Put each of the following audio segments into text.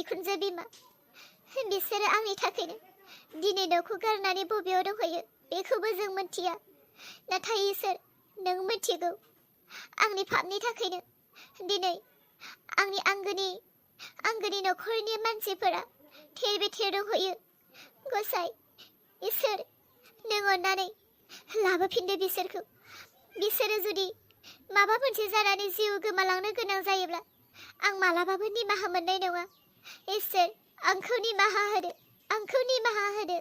बिखुनजो बिमा बिसोरो आंनि थाखायनो दिनै न'खौ गारनानै बबेयाव दंहैयो बेखौबो जों मिथिया नाथाय इसोर नों मिथिगौ आंनि पापनि थाखायनो दिनै आंनि आंगोनि न'खरनि मानसिफोरा थेर बेथेर दंहैयो गसाइ इसोर नों अननानै लाबोफिनदो बिसोरखौ बिसोरो जुदि माबा मोनसे जानानै जिउ गोमालांनो गोनां जायोब्ला आं मालाबाबो निमाहा मोननाय नङा इसोर आंखौ निमाहा होदो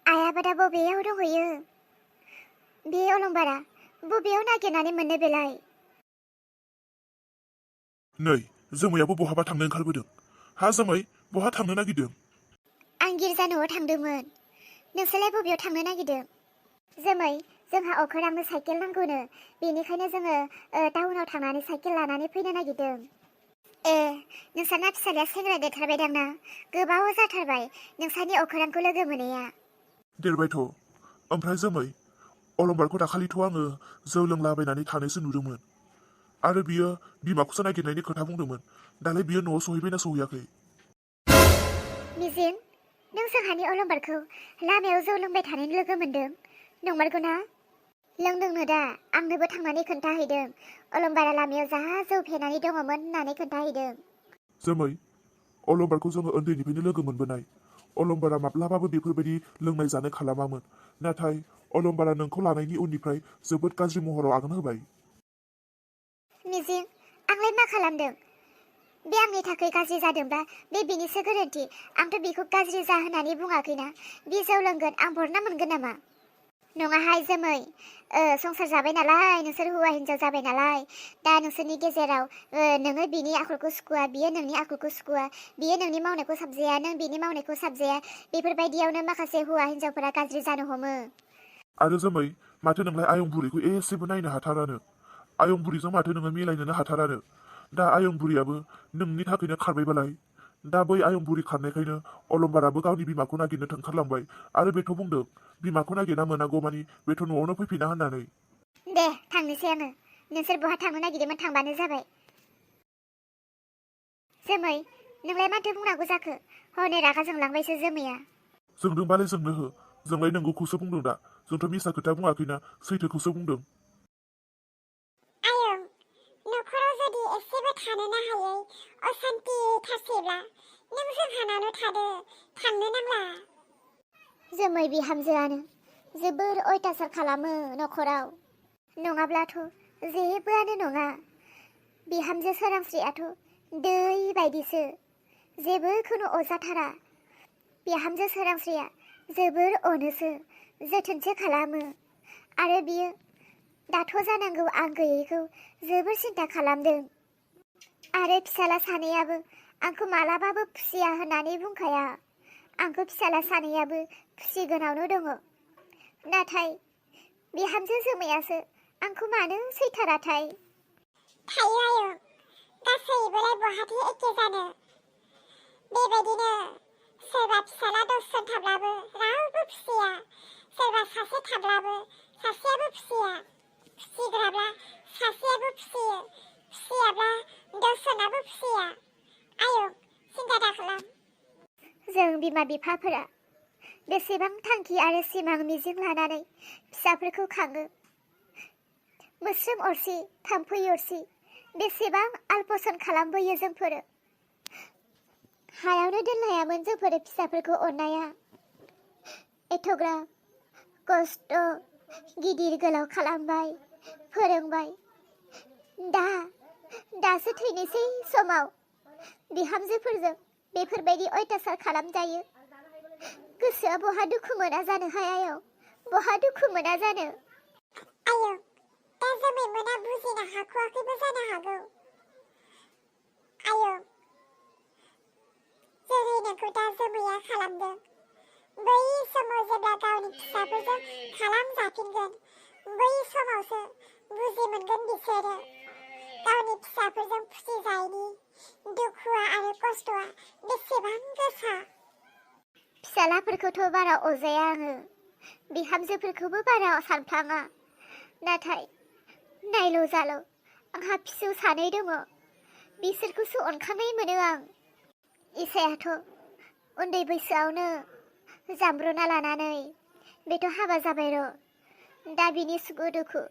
आइयाबो दा बबेयाव दंहैयो बे अलंबारा बबेयाव नागिरनानै मोननो बेलाय नै जोमैयाबो बहाबा थांनो ओंखारबोदों हा जोमै बहा थांनो नागिरदों आं गिर्जा न'आव थांदोंमोन नोंसोरलाय बबेयाव थांनो नागिरदों जोमै जोंहा अखोरांनो साइकेल नांगौनो बेनिखायनो जोङो टाउनाव थांनानै साइकेल लानानै फैनो नागिरदों ए नोंसाना फिसालाया सेंग्रा देरथारबायदां ना गोबाव जाथारबाय नोंसानि अखोरांखौ लोगो मोनैया देरबायथ' ओमफ्राय जोमै अलंबारखौ दाखालिथ' आङो जौ लोंलाबायनानै थानायसो नुदोंमोन आरो बियो बिमाखौसो नागिरनायनि खोथा बुंदोंमोन दालाय बियो न'आव सहैबायना सहैयाखै मिजिं नों जोंहानि अलंबारखौ लामायाव जौ लोंबाय थानाय लोगो मोनदों नंमारगौना लोंदोंनो दा आंनोबो थांनानै खोन्थाहैदों अलंबारा लामायाव जा जौ फेनानै दङमोन होननानै खोन्थाहैदों जोमै अलंबारखौ जोङो उन्दैनिफ्रायनो लोगो मोनबोनाय अलंबारा माब्लाबाबो बेफोरबायदि लोंनाय जानाय खालामामोन नाथाय अलंबारा नोंखौ लानायनि उननिफ्राय जोबोद गाज्रि महराव आगान होबाय मिजिं आंलाय मा खालामदों बे आंनि थाखाय गाज्रि जादोंब्ला बे बिनिसो गोरोन्थि आंथ' बेखौ गाज्रि जा होननानै बुङाखैना बे जौ लोंगोन आं बरना मोनगोन नामा नङाहाय जोमै संसार जाबाय नालाय नोंसोर हौवा हिन्जाव जाबाय नालाय दा नोंसोरनि गेजेराव नोङो बिनि आखलखौ सुखुवा बियो नोंनि आखलखौ सुखुवा बियो नोंनि मावनायखौ साबजाया नों बिनि मावनायखौ साबजाया बेफोरबायदियावनो माखासे हौवा हिन्जावफोरा गाज्रि जानो हमो आरो जोमै माथो नोंलाय आयं बुरैखौ एसेबो नायनो हाथारानो आयं बुरैजों माथो नोङो मिलायनोनो हाथारानो दा आयं बुरैयाबो नोंनि थाखायनो खारबायबालाय दा बै आयं बुरै खारनायखायनो अलंबाराबो गावनि बिमाखौ नागिरनो ओंखारलांबाय आरो बेथ' बुंदों बिमाखौ नागिरना मोनागौ मानि बेथ' न'आवनो फैफिना होननानै दे थांनोसै आङो नोंसोर बहा थांनो नागिरदोंमोन थांबानो जाबाय जोमै नोंलाय माथो बुंनांगौ जाखो हनै रागा जोंलांबायसो जोमैया जोंदोंबालाय जोंनो हो जोंलाय नंगौखौसो बुंदों दा जोंथ' मिसा खोथा बुङाखैना सैथोखौसो बुंदों आयं न'खराव जुदि एसेबो थानोनो हायै असान्ति थासैब्ला नों जोंहानावनो थादो थांनो नांला जोमै बिहामजोआनो जोबोर अयथासार खालामो न'खराव नङाब्लाथ' जेबोआनो नङा बिहामजो सोरांस्रियाथ' दै बायदिसो जेबोखौनो अजाथारा बिहामजो सोरांस्रिया जोबोर अनोसो जोथोनसो खालामो आरो बियो दाथ' जानांगौ आं गैयैखौ जोबोर सिन्था खालामदों आरो फिसाला सानैयाबो आंखौ मालाबाबो खुसिया होननानै बुंखाया आंखौ फिसाला सानैयाबो खुसिगोनावनो दङ नाथाय बिहामजो जोमैयासो आंखौ मानो सैथाराथाय थायो आयं गासैबोलाय बहाथो एखे जानो बेबायदिनो सोरबा फिसाला दसजन थाब्लाबो रावबो खुसिया सोरबा सासे थाब्लाबो सासेयाबो खुसिया खुसिग्राब्ला सासेयाबो खुसियो खुसियाब्ला दसजनाबो खुसिया आयं सिन्था दाखालाम जों बिमा बिफाफोरा बेसेबां थांखि आरो सिमां मिजिं लानानै फिसाफोरखौ खाङो मोस्रोम अरसि थाम्फै अरसि बेसेबां आलपसन खालामबोयो जोंफोरो हायावनो दोनलायामोन जोंफोरो फिसाफोरखौ अननाया एथ'ग्राब खस्थ' गिदिर गोलाव खालामबाय फोरोंबाय दासो थैनोसै समाव बिहामजोफोरजों बेफोरबायदि अयथासार खालामजायो गोसोआ बहा दुखु मोना जानो हायायाव बहा दुखु मोना जानो आयं दा जोमै मोना बुजिनो हाख'वाखैबो जानो हागौ आयं जेरै नोंखौ दा जोमैया खालामदों बै समाव जेब्ला गावनि फिसाफोरजों खालामजाफिनगोन बै समावसो बुजि मोनगोन बिसोरो गावनि फिसाफोरजों खुसि जायैनि दुखुआ आरो खस्थ'आ बेसेबां गोसा फिसालाफोरखौथ' बारा अजाया आङो बिहामजोफोरखौबो बारा सानफ्लाङा नाथाय नायल' जाल' आंहा फिसौ सानै दङ बिसोरखौसो अनखांनाय मोनो आं। इसायाथ' उन्दै बैसोआवनो जामब्रना लानानै बेथ' हाबा जाबाय र'। दा बिनि सुखु दुखु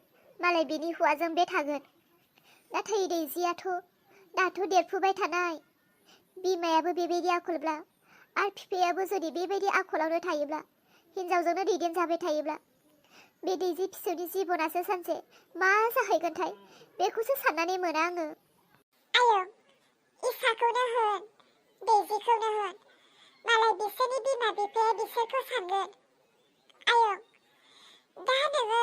मालाय बिनि हौवाजों बे थागोन। नाथाय दैजियाथ' दाथ' देरफुबाय थानाय। बिमायाबो बेबायदि आखलब्ला आरो बिफायाबो जुदि बेबायदि आखलावनो थायोब्ला, हिनजावजोंनो दैदेनजाबाय थायोब्ला, बे दैजि फिसौनि जिबनासो सानसे मा जाहैगोनथाय बेखौसो साननानै मोना आङो। आयं, इसाखौनो होन, दैजिखौनो होन, मालाय बिसोरनि बिमा बिफाया बिसोरखौ सानगोन। आयं, दा नोङो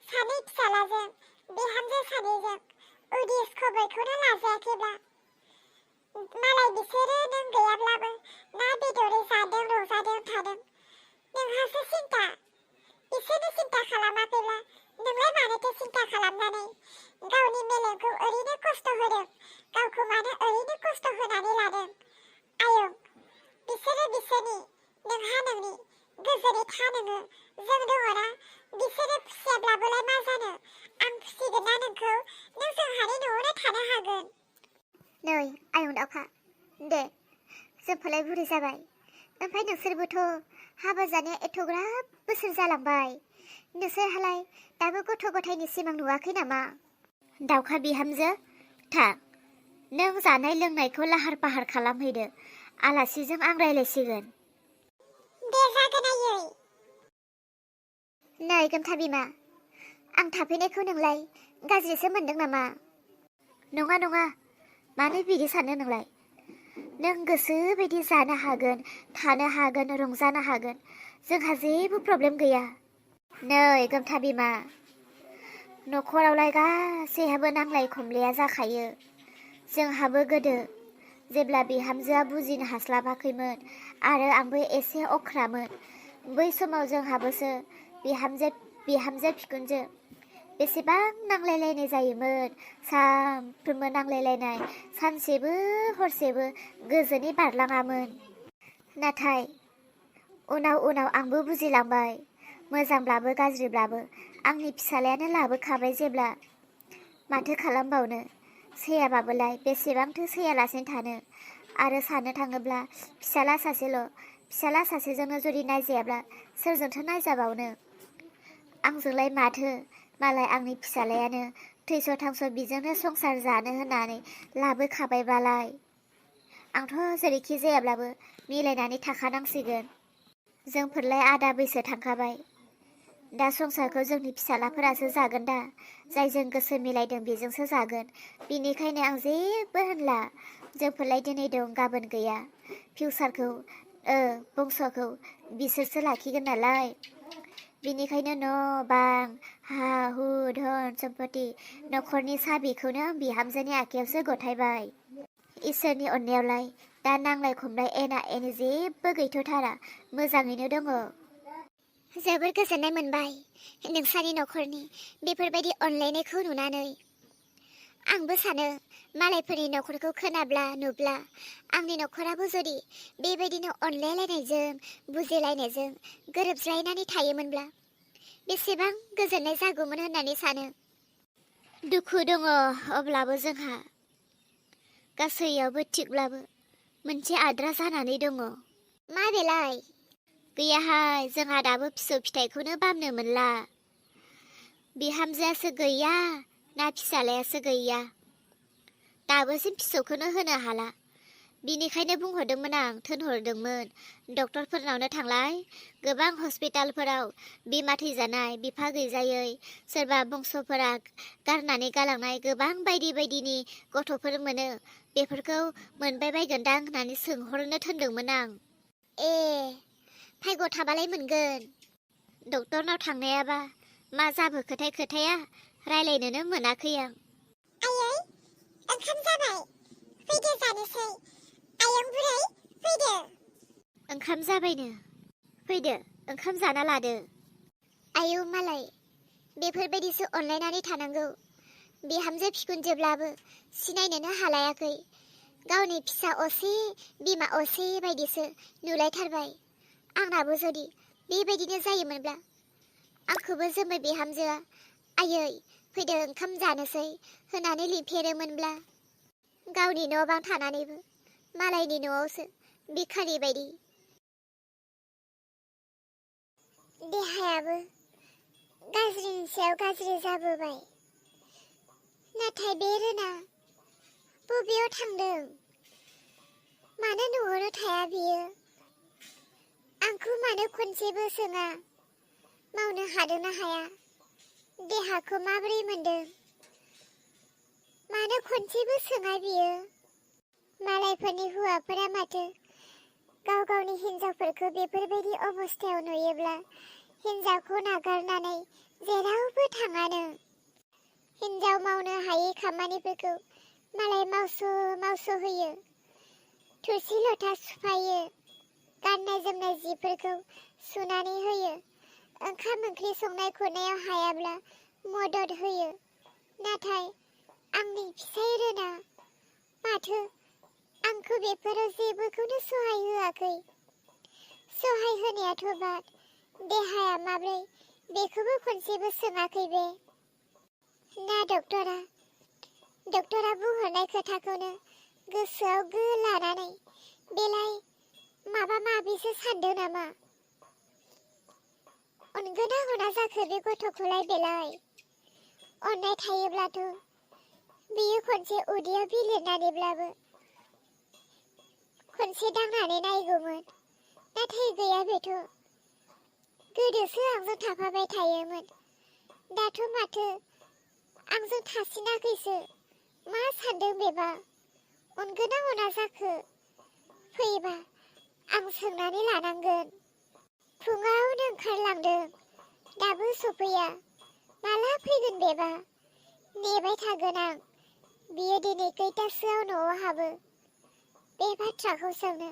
सानै फिसालाजों बिहामजो सानैजों उदिस खबरखौनो लाजायाखैब्ला, मालाय बिसोरो नों गैयाब्लाबो ना बेदरै जादों रंजादों थादों, नोंहासो सिन्था। बिसोरनो सिन्था खालामाखैब्ला नोंलाय मानोथो सिन्था खालामनानै गावनि मेलेमखौ ओरैनो खस्थ' होदों, गावखौ मानो ओरैनो खस्थ' होनानै लादों? आयं, बिसोरो बिसोरनि, नोंहा नोंनि, गोजोनै था नोङो, जों दङना। बिसोरो खुसियाब्लाबोलाय मा जानो, आं फिसिगोन ना नोंखौ, नों जोंहानि न'आवनो थानो हागोन। नै आयं दावखा, दे जोंफोरलाय बुरि जाबाय, ओमफ्राय नोंसोरबोथ' हाबा जानाया एथ'ग्राब बोसोर जालांबाय। नोंसोरहालाय दाबो गथ' गथायनि सिमां नुवाखै नामा? दावखा बिहामजो, था नों जानाय लोंनायखौ लाहार फाहार खालामहैदो, आलासिजों आं रायज्लायसिगोन। दे जागोन आयै। नै गोमथा बिमा, आं थाफैनायखौ नोंलाय गाज्रिसो मोनदों नामा? नङा नङा, मानो बिदि सानो नोंलाय? नों गोसो बायदि जानो हागोन, थानो हागोन, रंजानो हागोन, जोंहा जेबो प्रब्लेम गैया। नै गोमथा बिमा, न'खरावलाय गासैहाबो नांलाय खमलाया जाखायो। जोंहाबो गोदो जेब्ला बिहामजोआ बुजिनो हास्लाबाखैमोन आरो आंबो एसे अख्रामोन, बै समाव जोंहाबोसो बिहामजो बिखुनजो बेसेबां नांलायलायनाय जायोमोन। सानफ्रोमबो नांलायलायनाय, सानसेबो हरसेबो गोजोनै बारलाङामोन। नाथाय उनाव आंबो बुजिलांबाय, मोजांब्लाबो गाज्रिब्लाबो आंनि फिसालायानो लाबोखाबाय जेब्ला, माथो खालामबावनो, सैयाबाबोलाय बेसेबांथो सैयालासिनो थानो। आरो साननो थाङोब्ला फिसाला सासेजोंनो जुदि नायजायाब्ला सोरजोंथो नायजाबावनो। आंजोंलाय माथो, मालाय आंनि फिसालायानो थैस' थांस' बिजोंनो संसार जानो होननानै लाबोखाबायबालाय, आंथ' जेरैखि जायाब्लाबो मिलायनानै थाखानांसिगोन। जोंफोरलाय आदा बैसो थांखाबाय, दा संसारखौ जोंनि फिसालाफोरासो जागोन दा, जायजों गोसो मिलायदों बेजोंसो जागोन। बिनिखायनो आं जेबो होनला। जोंफोरलाय दिनै दं गाबोन गैया, फिउसारखौ बंस'खौ बिसोरसो लाखिगोन नालाय। बिनिखायनो न' बां हा हु धन सम्पति न'खरनि साबिखौनो आं बिहामजोनि आखायावसो गथायबाय। इसोरनि अननायावलाय दा नांलाय खमलाय एना एनि जेबो गैथ'थारा, मोजाङैनो दङ। जोबोर गोजोननाय मोनबाय नोंसानि न'खरनि बेफोरबायदि अनलायनायखौ नुनानै। आंबो सानो मालायफोरनि न'खरखौ खोनाब्ला नुब्ला आंनि न'खराबो जुदि बेबायदिनो अनलायलायनायजों बुजिलायनायजों गोरोबज्लायनानै थायोमोनब्ला बेसेबां गोजोननाय जागौमोन होननानै सानो। दुखु दङ अब्लाबो जोंहा, गासैयावबो थिगब्लाबो मोनसे आद्रा जानानै दङ। मा बेलाय? गैयाहाय, जोंहा दाबो फिसौ फिथाइखौनो बामनो मोनला। बिहामजोआसो गैया ना फिसालायासो गैया, दाबोसिम फिसौखौनो होनो हाला। बिनिखायनो बुंहरदोंमोन आं, थोनहरदोंमोन डक्टरफोरनावनो थांलाय, गोबां हस्पिटालफोराव बिमा थैजानाय, बिफा गैजायै, सोरबा बंस'फोरा गारनानै गालांनाय गोबां बायदि बायदिनि गथ'फोर मोनो, बेफोरखौ मोनबाय बायगोनदां होननानै सोंहरनो थोनदोंमोन आं। भाग्य थाबालाय मोनगोन। डक्टरनाव थांनायाबा मा जाबोखोथाय खोथाया, रायलायनोनो मोनाखै आं। आयै, ओंखाम जाबाय, फैदो जानोसै। आयं बुरै, फैदो। ओंखाम जाबायनो, फैदो ओंखाम जाना लादो। आयौ मालाय बेफोरबायदिसो अनलायनानै थानांगौ। बिहामजो बिखुनजोब्लाबो सिनायनोनो हालायाखै, गावनि फिसा असे बिमा असे बायदिसो नुलायथारबाय। आंनाबो जुदि बेबायदिनो जायोमोनब्ला, आंखौबो जोमै बिहामजोआ आयै फैदो ओंखाम जानोसै होनानै लिंफेरोमोनब्ला, गावनि न' बां थानानैबो मालायनि न'आवसो भिखारि बायदि देहायाबो गाज्रिनि सायाव गाज्रि जाबोबाय। नाथाय बे रोना बबेयाव थांदों? मानो न'आवनो थाया बियो? आंखौ मानो खनसेबो सोङा? मावनो हादोंना हाया? देहाखौ माबोरै मोनदों? मानो खनसेबो सोङा बियो? मालायफोरनि हौवाफोरा माथो गाव गावनि हिन्जावफोरखौ बेफोरबायदि अबस्थायाव नुयोब्ला हिन्जावखौ नागारनानै जेरावबो थाङानो। हिन्जाव मावनो हायै खामानिफोरखौ मालाय मावस' होयो। थोरसि लथा सुफायो, गाननाय जोमनाय जिफोरखौ सुनानै होयो, ओंखाम ओंख्रि संनाय खुरनायाव हायाब्ला मदद होयो। नाथाय आंनि फिसाइ रोना माथो आंखौ बेफोराव जेबोखौनो सहाय होआखै। सहाय होनायाथ' बाद, देहाया माब्रै बेखौबो खनसेबो सोङाखै बे। ना डक्टरा बुंहरनाय खोथाखौनो गोसोआव गो लानानै बेलाय माबा माबिसो सानदों नामा? अनगोना अना जाखो बे गथ'खौलाय बेलाय? अननाय थायोब्लाथ' बियो खनसे उदैयाव बिलिरनानैब्लाबो खनसे दांनानै नायगौमोन। नाथाय गैया बेथ'। गोदोसो आंजों थाफाबाय थायोमोन। दाथ' माथो आंजों थासिनाखैसो। मा सानदों बेबा? अनगोना अना जाखो? फैबा आं सोंनानै लानांगोन। फुङावनो ओंखारलांदों, दाबो सफैया। माला फैगोन बेबा? नेबाय थागोन आं। बियो दिनै खैटासोआव न'आव हाबो? बे बाथ्राखौ सोंनो।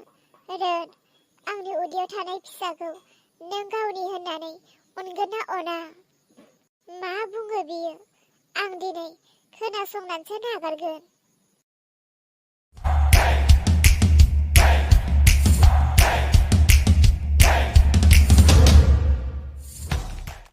रोन, आंनि उदैयाव थानाय फिसाखौ नों गावनि होननानै अनगोन ना अना? मा बुङो बियो? आं दिनै खोनासंनानैसो नागारगोन।